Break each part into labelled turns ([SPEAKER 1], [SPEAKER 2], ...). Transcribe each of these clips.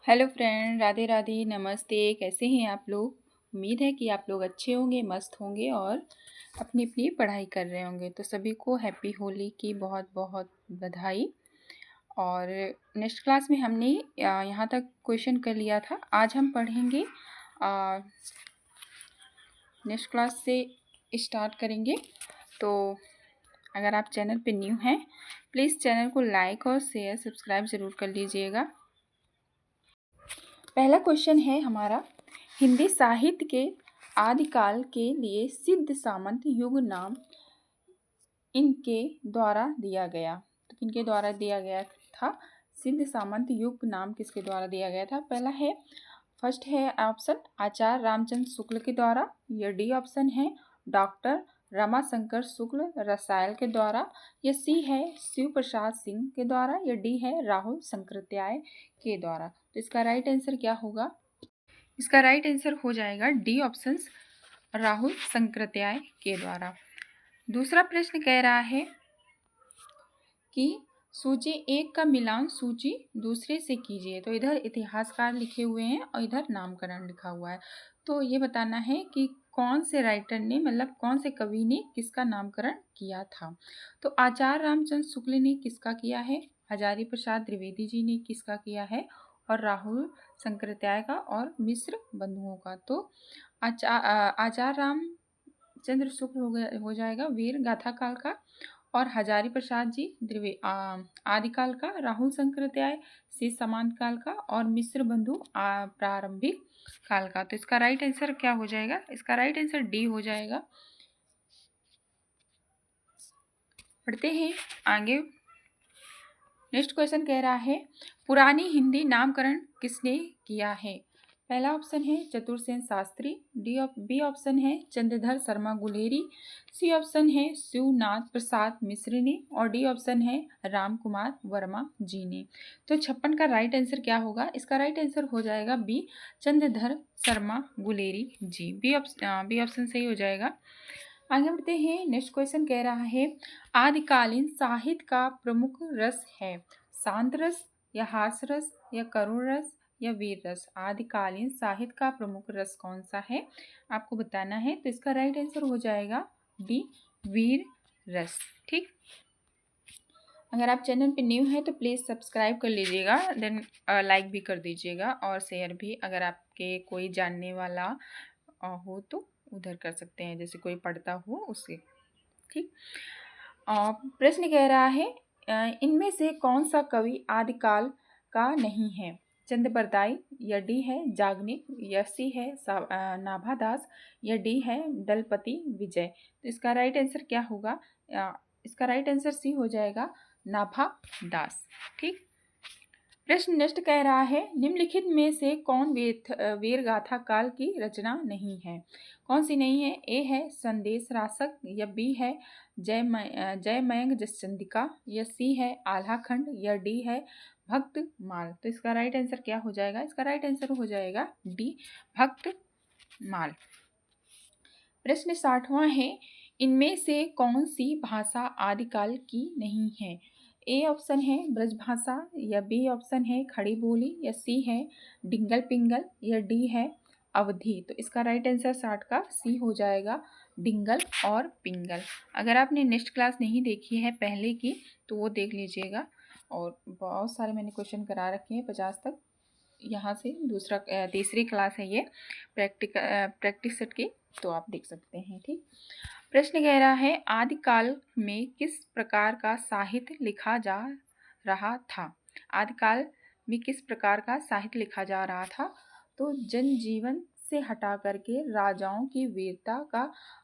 [SPEAKER 1] Hello friend, Radhe Radhe, नमस्ते। कैसे हैं आप लोग? उम्मीद है कि आप लोग अच्छे होंगे, मस्त होंगे और अपनी अपनी पढ़ाई कर रहे होंगे। तो सभी को हैप्पी होली की बहुत बहुत बधाई। और नेक्स्ट क्लास में हमने यहाँ तक क्वेश्चन कर लिया था। आज हम पढ़ेंगे, नेक्स्ट क्लास से स्टार्ट करेंगे। तो अगर आप चैनल पे न्यू हैं, प्लीज़ चैनल को लाइक और शेयर सब्सक्राइब ज़रूर कर लीजिएगा। पहला क्वेश्चन है हमारा, हिंदी साहित्य के आदिकाल के लिए सिद्ध सामंत युग नाम इनके द्वारा दिया गया। तो किनके द्वारा दिया गया था? सिद्ध सामंत युग नाम किसके द्वारा दिया गया था? पहला है, फर्स्ट है ऑप्शन आचार्य रामचंद्र शुक्ल के द्वारा, या डी ऑप्शन है डॉक्टर रमाशंकर शुक्ल रसायल के द्वारा, या सी है शिव प्रसाद सिंह के द्वारा, या डी है राहुल शंकरत्याय के द्वारा। तो इसका राइट आंसर क्या होगा? इसका राइट आंसर हो जाएगा डी ऑप्शन, राहुल शंकरत्याय के द्वारा। दूसरा प्रश्न कह रहा है कि सूची एक का मिलान सूची दूसरे से कीजिए। तो इधर इतिहासकार लिखे हुए हैं और इधर नामकरण लिखा हुआ है। तो ये बताना है कि कौन से राइटर ने, मतलब कौन से कवि ने किसका नामकरण किया था। तो आचार्य रामचंद्र शुक्ल ने किसका किया है? हजारी प्रसाद द्विवेदी जी ने किसका किया है? और राहुल शंकरत्याय का और मिश्र बंधुओं का। तो आचार्य रामचंद्र शुक्ल हो जाएगा वीर गाथा काल का, और हजारी प्रसाद जी आदिकाल का, राहुल शंकरत्याय से समांत काल का, और मिश्र बंधु प्रारंभिक काल का। तो इसका राइट आंसर क्या हो जाएगा? इसका राइट आंसर डी हो जाएगा। पढ़ते हैं आगे। नेक्स्ट क्वेश्चन कह रहा है, पुरानी हिंदी नामकरण किसने किया है? पहला ऑप्शन है चतुरसेन शास्त्री, बी ऑप्शन है चंद्रधर शर्मा गुलेरी, सी ऑप्शन है शिवनाथ प्रसाद मिश्र ने, और डी ऑप्शन है राम कुमार वर्मा जी ने। तो 56 का राइट आंसर क्या होगा? इसका राइट आंसर हो जाएगा बी, चंद्रधर शर्मा गुलेरी जी। बी ऑप्शन सही हो जाएगा। आगे बढ़ते हैं। नेक्स्ट क्वेश्चन कह रहा है, आदिकालीन साहित्य का प्रमुख रस है शांत रस, या हास रस, या करुण रस, या वीर रस। आदिकालीन साहित्य का प्रमुख रस कौन सा है, आपको बताना है। तो इसका राइट आंसर हो जाएगा डी, वीर रस। ठीक, अगर आप चैनल पे न्यू हैं तो प्लीज़ सब्सक्राइब कर लीजिएगा, देन लाइक भी कर दीजिएगा और शेयर भी, अगर आपके कोई जानने वाला हो तो उधर कर सकते हैं, जैसे कोई पढ़ता हो उससे। ठीक, प्रश्न कह रहा है, इनमें से कौन सा कवि आदिकाल का नहीं है? चंद्रबरदाई, या डी है जागनिक, या सी है नाभादास, या डी है दलपति विजय। तो इसका राइट आंसर क्या होगा? इसका राइट आंसर सी हो जाएगा, नाभादास। ठीक, प्रश्न नेक्स्ट कह रहा है, निम्नलिखित में से कौन वीर गाथा काल की रचना नहीं है? कौन सी नहीं है? ए है संदेश रासक, या बी है जयमयंग जसचंदिका, या सी है आल्हा खंड, या डी है भक्त माल। तो इसका राइट आंसर क्या हो जाएगा? इसका राइट आंसर हो जाएगा डी, भक्त माल। प्रश्न 60वां है, इनमें से कौन सी भाषा आदिकाल की नहीं है? ए ऑप्शन है ब्रजभाषा, या बी ऑप्शन है खड़ी बोली, या सी है डिंगल पिंगल, या डी है अवधि। तो इसका राइट आंसर 60 का सी हो जाएगा, डिंगल और पिंगल। अगर आपने नेक्स्ट क्लास नहीं देखी है पहले की तो वो देख लीजिएगा, और बहुत सारे मैंने क्वेश्चन करा रखे हैं 50 तक। यहाँ से तीसरी क्लास है ये प्रैक्टिस सेट की, तो आप देख सकते हैं। ठीक, प्रश्न कह रहा है, आदिकाल में किस प्रकार का साहित्य लिखा जा रहा था? आदिकाल में किस प्रकार का साहित्य लिखा जा रहा था? तो जनजीवन से हटा करके राजाओं की वीरता का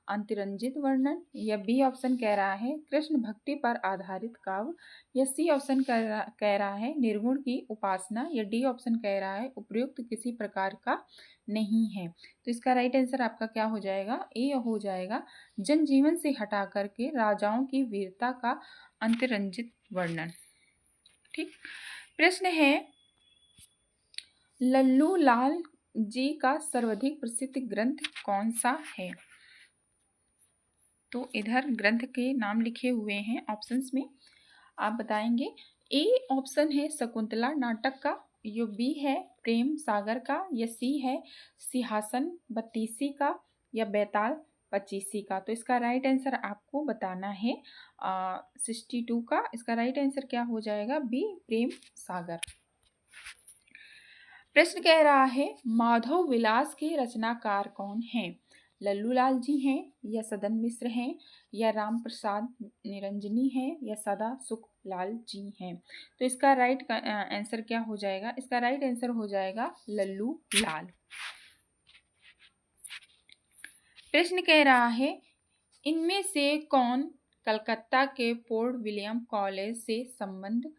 [SPEAKER 1] अंतिरंजित वर्णन, या बी ऑप्शन कह रहा है कृष्ण भक्ति पर आधारित काव्य, या सी ऑप्शन कह रहा है निर्गुण की उपासना, या डी ऑप्शन कह रहा है उपयुक्त किसी प्रकार का नहीं है। तो इसका राइट आंसर आपका क्या हो जाएगा? ए हो जाएगा, जनजीवन से हटा करके राजाओं की वीरता का अंतिरंजित वर्णन। ठीक, प्रश्न है, लल्लू लाल जी का सर्वाधिक प्रसिद्ध ग्रंथ कौन सा है? तो इधर ग्रंथ के नाम लिखे हुए हैं ऑप्शंस में, आप बताएंगे। ए ऑप्शन है शकुंतला नाटक का, यो बी है प्रेम सागर का, या सी है सिंहासन बत्तीसी का, या बेताल पचीसी का। तो इसका राइट आंसर आपको बताना है 62 का। इसका राइट आंसर क्या हो जाएगा? बी प्रेम सागर। प्रश्न कह रहा है माधव विलास के रचनाकार कौन हैं? लल्लू लाल जी हैं, या सदन मिश्र हैं, या राम प्रसाद निरंजनी हैं, या सदा सुख लाल जी हैं। तो इसका राइट आंसर क्या हो जाएगा? इसका राइट आंसर हो जाएगा लल्लू लाल। प्रश्न कह रहा है इनमें से कौन कलकत्ता के पोर्ट विलियम कॉलेज से संबंध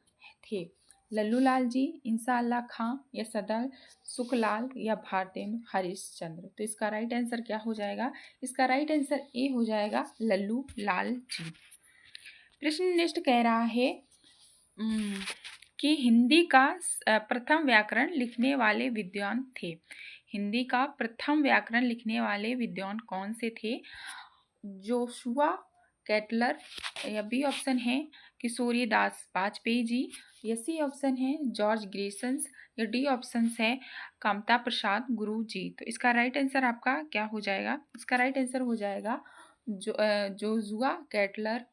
[SPEAKER 1] थे? लल्लू लाल जी, इंसा अल्लाह खां, या सदा सुखलाल, या भारतेंदु हरिश्चंद्र। तो इसका राइट आंसर क्या हो जाएगा? इसका राइट आंसर ए हो जाएगा लल्लू लाल जी। प्रश्न नेक्स्ट कह रहा है कि हिंदी का प्रथम व्याकरण लिखने वाले विद्वान थे। हिंदी का प्रथम व्याकरण लिखने वाले विद्वान कौन से थे? जोशुआ कैटलर, या बी ऑप्शन है किशोरी दास वाजपेयी जी, या सी ऑप्शन है जॉर्ज ग्रेसन्स, या डी ऑप्शन है कामता प्रसाद गुरु जी। तो इसका राइट आंसर आपका क्या हो जाएगा? इसका राइट आंसर हो जाएगा जोशुआ कैटलर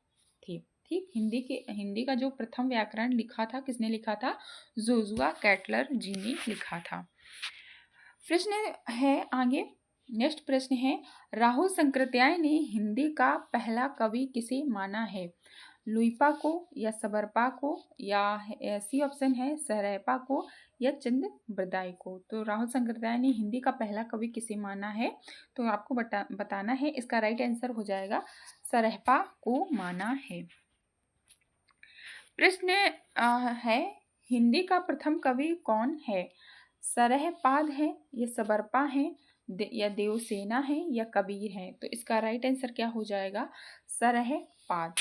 [SPEAKER 1] थे। ठीक, हिंदी का जो प्रथम व्याकरण लिखा था किसने लिखा था? जोशुआ कैटलर जी ने लिखा था। प्रश्न है आगे, नेक्स्ट प्रश्न है राहुल संकृत्याय ने हिंदी का पहला कवि किसे माना है? लुइपा को, या सबरपा को, या सी ऑप्शन है सरैपा को, या चंद बरदाई को। तो राहुल संकृत्याय ने हिंदी का पहला कवि किसे माना है? तो आपको बताना है। इसका राइट आंसर हो जाएगा सरैपा को माना है। प्रश्न है हिंदी का प्रथम कवि कौन है? सरहपाद है, या सबरपा है, या देवसेना है, या कबीर है। तो इसका राइट आंसर क्या हो जाएगा? सरहपाद।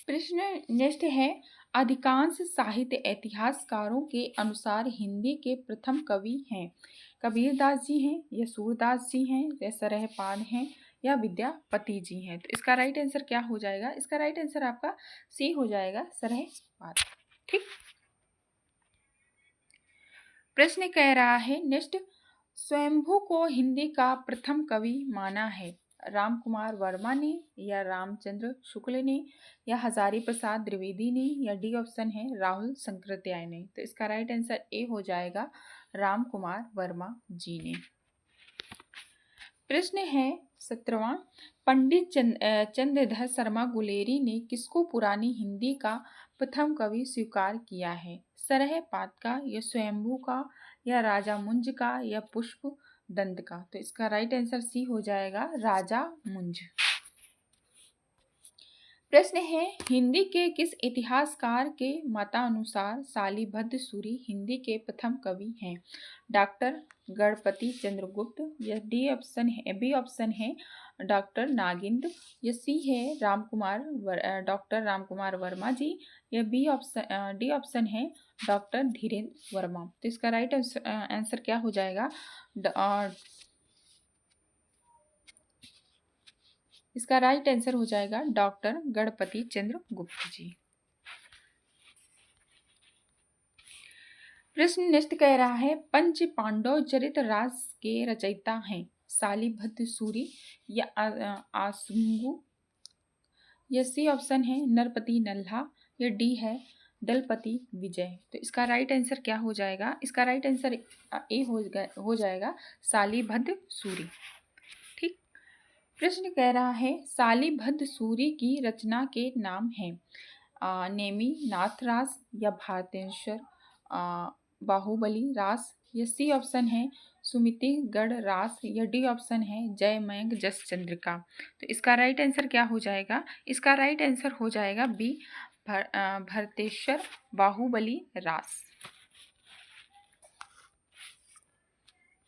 [SPEAKER 1] प्रश्न नेक्स्ट है अधिकांश साहित्य इतिहासकारों के अनुसार हिंदी के प्रथम कवि हैं। कबीरदास जी हैं, या सूरदास जी हैं, या सरहपाद हैं, या विद्यापति जी हैं। तो इसका राइट आंसर क्या हो जाएगा? इसका राइट आंसर आपका सी हो जाएगा सरहपाद। ठीक, प्रश्न कह रहा है नेक्स्ट स्वयंभू को हिंदी का प्रथम कवि माना है। राम कुमार वर्मा ने, या रामचंद्र शुक्ल ने, या हजारी प्रसाद द्विवेदी ने, या डी ऑप्शन है राहुल संकृत्याय ने। तो इसका राइट आंसर ए हो जाएगा राम कुमार वर्मा जी ने। प्रश्न है 17वां पंडित चंद्रधर शर्मा गुलेरी ने किसको पुरानी हिंदी का प्रथम कवि स्वीकार किया है? सरहपाद का, या स्वयंभू का, या राजा मुंज का, या पुष्प दंत का। तो इसका राइट आंसर सी हो जाएगा राजा मुंज। प्रश्न है हिंदी के किस इतिहासकार के मतानुसार सालीभद्र सूरी हिंदी के प्रथम कवि हैं? डॉक्टर गणपति चंद्रगुप्त, या डी ऑप्शन है बी ऑप्शन है डॉक्टर नागिंद, या सी है डॉक्टर रामकुमार वर्मा जी, या डी ऑप्शन है डॉक्टर धीरेन्द्र वर्मा। तो इसका राइट आंसर क्या हो जाएगा? इसका राइट आंसर हो जाएगा डॉक्टर गणपति चंद्रगुप्त जी। प्रश्न नेक्स्ट कह रहा है पंच पांडव चरित रास के रचयिता हैं। सालीभद्र सूरी, या आसुंगु, या सी ऑप्शन है नरपति नल्हा, या डी है दलपति विजय। तो इसका राइट आंसर क्या हो जाएगा? इसका राइट आंसर ए हो जाएगा सालीभद्र सूरी। ठीक, प्रश्न कह रहा है सालीभद्र सूरी की रचना के नाम हैं नेमी नाथ रास, या भारतेश्वर बाहुबली रास, या सी ऑप्शन है सुमितिगढ़ रास, या डी ऑप्शन है जय मयंक जस चंद्रिका। तो इसका राइट आंसर क्या हो जाएगा? इसका राइट आंसर हो जाएगा बी भरतेश्वर बाहुबली रास।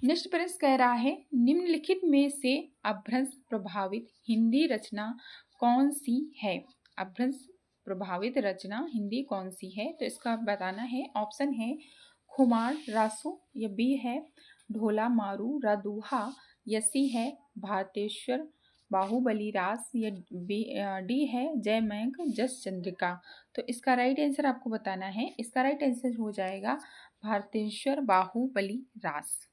[SPEAKER 1] नेक्स्ट प्रश्न कह रहा है निम्नलिखित में से अपभ्रंश प्रभावित हिंदी रचना कौन सी है? अपभ्रंश प्रभावित रचना हिंदी कौन सी है? तो इसका बताना है। ऑप्शन है खुमार रासो, या बी है ढोला मारू रादुहा, या सी है भारतेश्वर बाहुबली रास, या डी है जयमंक जस चंद्रिका। तो इसका राइट आंसर आपको बताना है। इसका राइट आंसर हो जाएगा भारतेश्वर बाहुबली रास।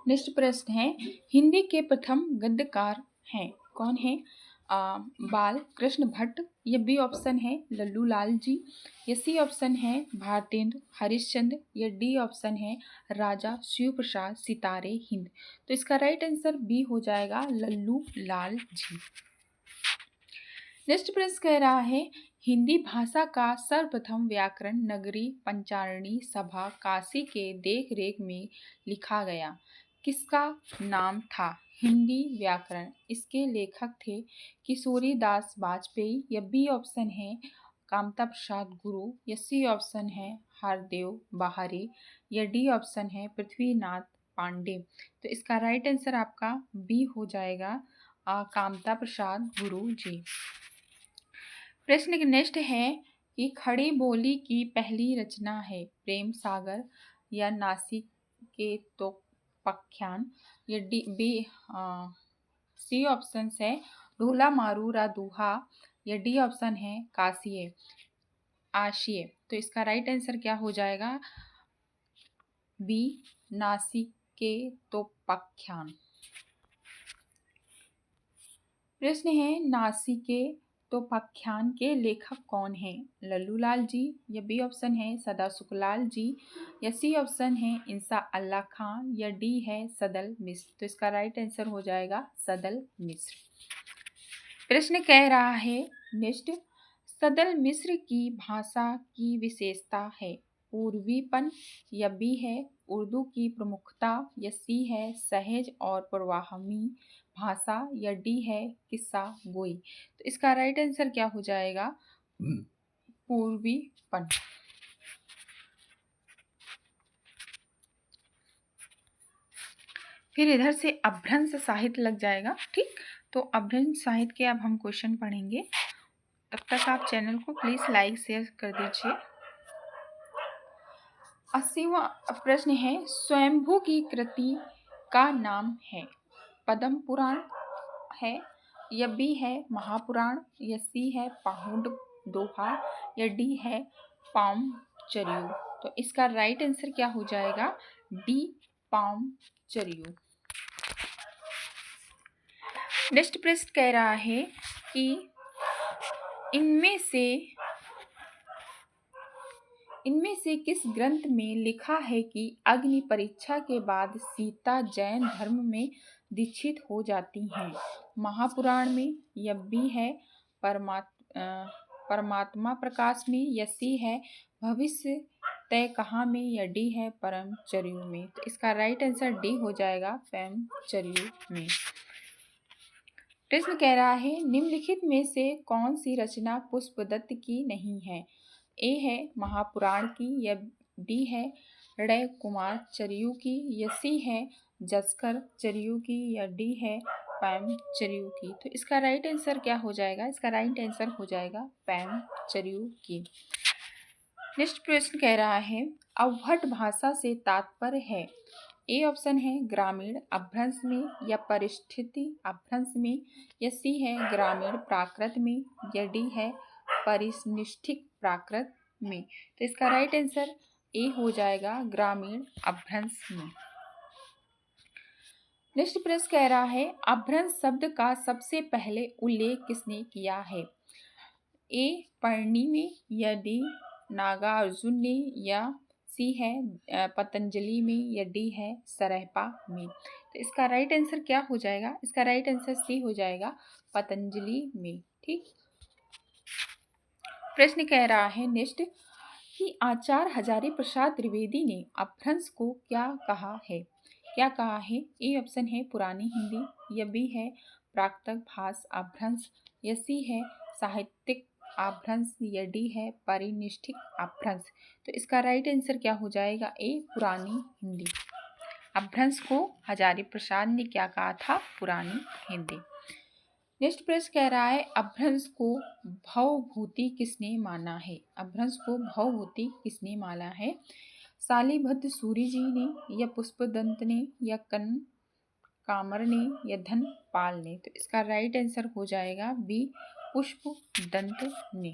[SPEAKER 1] नेक्स्ट प्रश्न है, हिंदी के प्रथम गद्यकार हैं, कौन है? बाल कृष्ण भट्ट, ये बी ऑप्शन है लल्लू लाल जी, ये सी ऑप्शन है भारतेंद्र हरिश्चंद्र, ये डी ऑप्शन है राजा शिव प्रसाद सितारे हिंद। तो इसका राइट आंसर बी हो जाएगा लल्लू लाल जी। नेक्स्ट प्रश्न कह रहा है, हिंदी भाषा का सर्वप्रथम व्याकरण नगरी पंचारणी सभा काशी के देख रेख में लिखा गया, किसका नाम था? हिंदी व्याकरण, इसके लेखक थे किशोरी दास वाजपेयी, या बी ऑप्शन है कामता प्रसाद गुरु, या सी ऑप्शन है हरदेव बहारे, या डी ऑप्शन है पृथ्वीनाथ पांडे। तो इसका राइट आंसर आपका बी हो जाएगा कामता प्रसाद गुरु जी। प्रश्न नेक्स्ट है कि खड़ी बोली की पहली रचना है प्रेम सागर, या नासिक के तोपख्यान, या डी बी सी ऑप्शन है ढोला मारू रा दूहा, या डी ऑप्शन है काशिये आशिये। तो इसका राइट आंसर क्या हो जाएगा? बी नासिक के तोपख्यान। प्रश्न है, नासिके तोपख्यान के लेखक कौन है? लल्लू लाल जी, या बी ऑप्शन है सदा सुखलाल जी, या सी ऑप्शन है इंसा अल्लाह खान, या डी है सदल मिश्र। तो इसका राइट आंसर हो जाएगा सदल मिश्र। प्रश्न कह रहा है नेक्स्ट, सदल मिश्र की भाषा की विशेषता है पूर्वीपन, या बी है उर्दू की प्रमुखता, या सी है सहज और प्रवाहमी भाषा, या डी है किस्सा गोई। तो इसका राइट आंसर क्या हो जाएगा? पूर्वीपन। फिर इधर से अभ्रंश साहित्य लग जाएगा, ठीक। तो अभ्रंश साहित्य के अब हम क्वेश्चन पढ़ेंगे, तब तक आप चैनल को प्लीज लाइक शेयर कर दीजिए। 80वां प्रश्न है, स्वयंभू की कृति का नाम है? पद्म पुराण है, या बी है महापुराण, या सी है पाहुंड दोहा, या डी है पामचरियु। तो इसका राइट आंसर क्या हो जाएगा? डी पामचरियु। नेक्स्ट प्रश्न कह रहा है कि इनमें से किस ग्रंथ में लिखा है कि अग्नि परीक्षा के बाद सीता जैन धर्म में दीक्षित हो जाती हैं? महापुराण में, या बी है परमात्मा प्रकाश में, या सी है भविष्य तय कहाँ में, या डी है परमचर्यु में। तो इसका राइट आंसर डी हो जाएगा परमचर्यु में। प्रश्न कह रहा है, निम्नलिखित में से कौन सी रचना पुष्पदत्त की नहीं है? ए है महापुराण की, या डी है ऋण कुमार चरियु की, या सी है जस्कर चरियु की, या डी है पैम चरियु की। तो इसका राइट आंसर क्या हो जाएगा? इसका राइट आंसर हो जाएगा पैम चरियु की। नेक्स्ट प्रश्न कह रहा है, अवभट भाषा से तात्पर्य है? ए ऑप्शन है ग्रामीण अपभ्रंश में, या परिस्थिति अपभ्रंश में, या सी है ग्रामीण प्राकृत में, या डी है परिनिष्ठिक प्राकृत में। तो इसका राइट आंसर ए हो जाएगा ग्रामीण अपभ्रंश में। नेक्स्ट प्रश्न कह रहा है, अपभ्रंश शब्द का सबसे पहले उल्लेख किसने किया है? ए पर्णी में, या डी नागार्जुन ने, या सी है पतंजलि में, या डी है सरहपा में। तो इसका राइट आंसर क्या हो जाएगा? इसका राइट आंसर सी हो जाएगा पतंजलि में, ठीक। प्रश्न कह रहा है नेक्स्ट कि आचार्य हजारी प्रसाद त्रिवेदी ने अपभ्रंश को क्या कहा है? क्या कहा है? ए ऑप्शन है पुरानी हिंदी, या बी है प्राकृत भाष अपभ्रंश, या सी है साहित्यिक अपभ्रंश, या डी है परिनिष्ठिक अपभ्रंश। तो इसका राइट आंसर क्या हो जाएगा? ए पुरानी हिंदी। अपभ्रंश को हजारी प्रसाद ने क्या कहा था? पुरानी हिंदी। नेक्स्ट प्रश्न कह रहा है अभ्रंश को भवभूति किसने माना है। अभ्रंश को भवभूति किसने माना है। शालिभद्र सूरि जी ने, या पुष्पदंत ने, या कन कामर ने, या धनपाल ने। तो इसका राइट आंसर हो जाएगा बी, पुष्पदंत ने।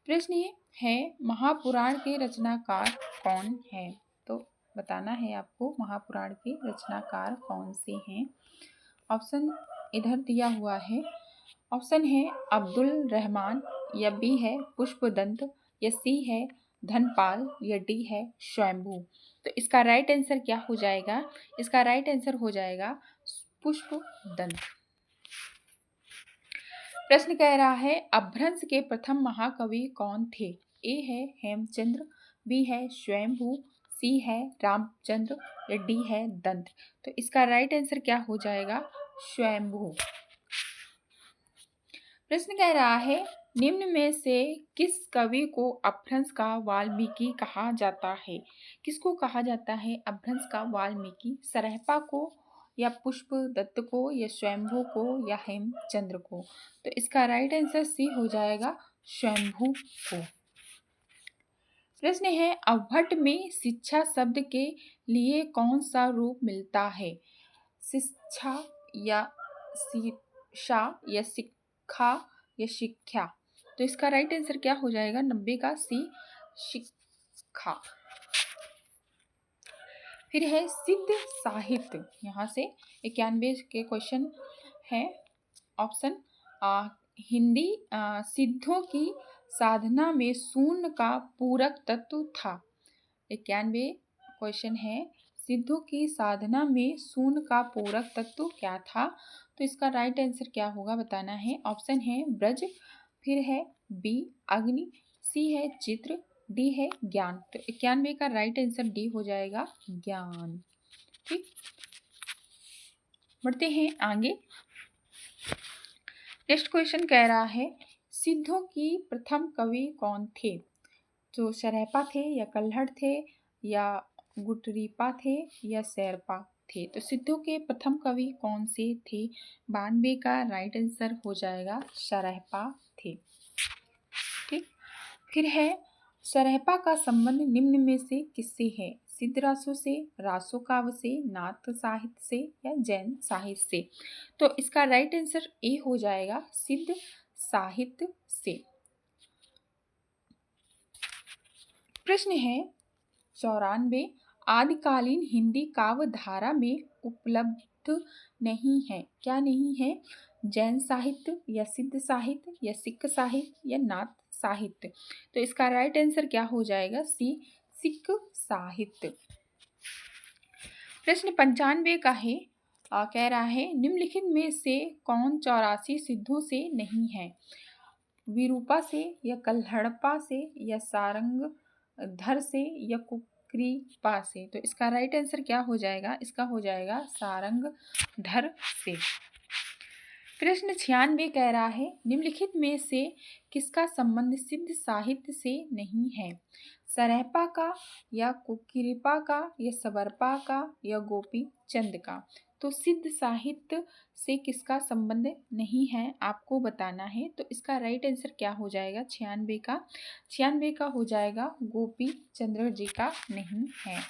[SPEAKER 1] प्रश्न ये है महापुराण के रचनाकार कौन है। तो बताना है आपको महापुराण के रचनाकार कौन से हैं। ऑप्शन इधर दिया हुआ है। ऑप्शन है अब्दुल रहमान, या बी है पुष्पदंत, या सी है धनपाल, या डी है स्वयंभू। तो इसका राइट आंसर क्या हो जाएगा। इसका राइट आंसर हो जाएगा पुष्पदंत। प्रश्न कह रहा है अभ्रंश के प्रथम महाकवि कौन थे। ए है हेमचंद्र, बी है स्वयंभू, सी है रामचंद्र, या डी है दंत। तो इसका राइट आंसर क्या हो जाएगा स्वयंभू। प्रश्न कह रहा है निम्न में से किस कवि को अपभ्रंश का वाल्मीकि कहा जाता है। किसको कहा जाता है अपभ्रंश का वाल्मीकि। सरहपा को, या पुष्पदत्त को, या स्वयंभू को, या हेमचंद्र को। तो इसका राइट आंसर सी हो जाएगा स्वयंभू को। प्रश्न है अवभट्ट में शिक्षा शब्द के लिए कौन सा रूप मिलता है। शिक्षा, या शिक्षा, या शिक्षा, या शिक्षा। तो इसका राइट आंसर क्या हो जाएगा 90 का सी, शिक्षा। फिर है सिद्ध साहित्य। यहाँ से 91 के क्वेश्चन है। ऑप्शन हिंदी सिद्धों की साधना में शून्य का पूरक तत्व था। 91 क्वेश्चन है सिद्धों की साधना में शून्य का पूरक तत्व क्या था। तो इसका राइट आंसर क्या होगा बताना है। ऑप्शन है ब्रज, फिर है बी अग्नि, सी है चित्र, डी है ज्ञान। तो 91 का राइट आंसर डी हो जाएगा ज्ञान। ठीक, बढ़ते हैं आगे। नेक्स्ट क्वेश्चन कह रहा है सिद्धों की प्रथम कवि कौन थे। तो शरहपा थे, या कल्हड़ थे, या गुटरीपा थे, या शेरपा थे। तो सिद्धों के प्रथम कवि कौन से थे। 92 का राइट आंसर हो जाएगा शरहपा थे। ठीक, फिर है शरहपा का संबंध निम्न में से किससे है। सिद्ध रासों से, रासो काव्य से, नाथ साहित्य से, या जैन साहित्य से। तो इसका राइट आंसर ए हो जाएगा सिद्ध साहित्य से। प्रश्न है 94 आदिकालीन हिंदी काव्य धारा में उपलब्ध नहीं है। क्या नहीं है। जैन साहित्य, या सिद्ध साहित्य, या सिख साहित्य, या नाथ साहित्य। तो इसका राइट आंसर क्या हो जाएगा सी, सिख साहित्य। प्रश्न 95 का है कह रहा है निम्नलिखित में से कौन 84 सिद्धों से नहीं है। विरूपा से, या कल्हड़पा से, या सारंग धर से, या कुकरीपा से। तो इसका राइट आंसर क्या हो जाएगा। इसका हो जाएगा सारंग धर से। प्रश्न 96 कह रहा है निम्नलिखित में से किसका संबंध सिद्ध साहित्य से नहीं है। सरहपा का, या कुकीरिपा का, या सबरपा का, या गोपी चंद का। तो सिद्ध साहित्य से किसका संबंध नहीं है आपको बताना है। तो इसका राइट आंसर क्या हो जाएगा 96 का हो जाएगा गोपी चंद्र जी का नहीं है।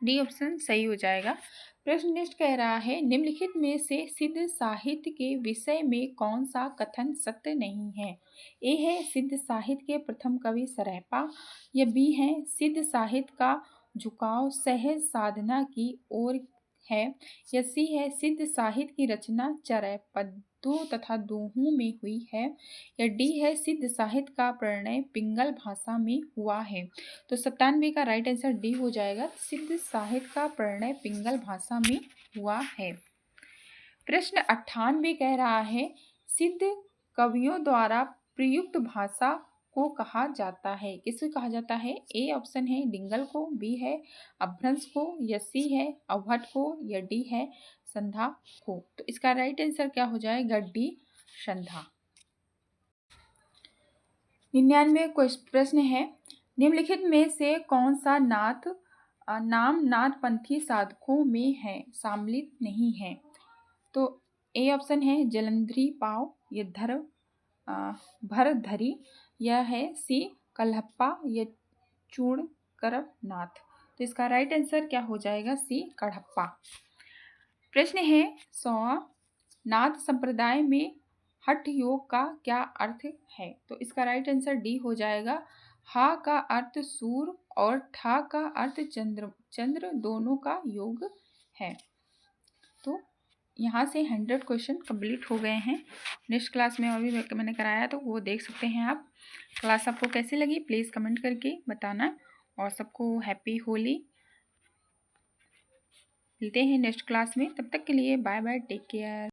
[SPEAKER 1] डी ऑप्शन सही हो जाएगा। प्रश्न नेक्स्ट कह रहा है निम्नलिखित में से सिद्ध साहित्य के विषय में कौन सा कथन सत्य नहीं है। ए है सिद्ध साहित्य के प्रथम कवि सरहपा, या बी है सिद्ध साहित्य का झुकाव सहज साधना की ओर है, या सी है सिद्ध साहित्य की रचना चरय पद्यों तथा दोहों में हुई है, या डी है सिद्ध साहित्य का प्रणय पिंगल भाषा में हुआ है। तो 97 का राइट आंसर डी हो जाएगा सिद्ध साहित्य का प्रणय पिंगल भाषा में हुआ है। प्रश्न 98 कह रहा है सिद्ध कवियों द्वारा प्रयुक्त भाषा को कहा जाता है। किसे कहा जाता है। ए ऑप्शन है डिंगल को, बी है अपभ्रंश को, या सी है अवभट्ट को, या डी है संधा को। तो इसका राइट आंसर क्या हो जाएगा डी संधा। 99 प्रश्न है निम्नलिखित में से कौन सा नाम नाथपंथी साधकों में है सम्मिलित नहीं है। तो ए ऑप्शन है जलंधरी पाव, ये भरधरी, यह है सी कल्हप्पा, ये चूर्ण करनाथ। तो इसका राइट आंसर क्या हो जाएगा? सी कड़हप्पा। प्रश्न है 100, नाथ संप्रदाय में हठ योग का क्या अर्थ है? तो इसका राइट आंसर डी हो जाएगा। हा का अर्थ सूर्य और ठा का अर्थ चंद्र दोनों का योग है। तो यहाँ से 100 क्वेश्चन कंप्लीट हो गए हैं। नेक्स्ट क्लास में और भी मैंने कराया तो वो देख सकते हैं आप। क्लास आपको कैसी लगी प्लीज़ कमेंट करके बताना, और सबको हैप्पी होली। मिलते हैं नेक्स्ट क्लास में, तब तक के लिए बाय बाय, टेक केयर।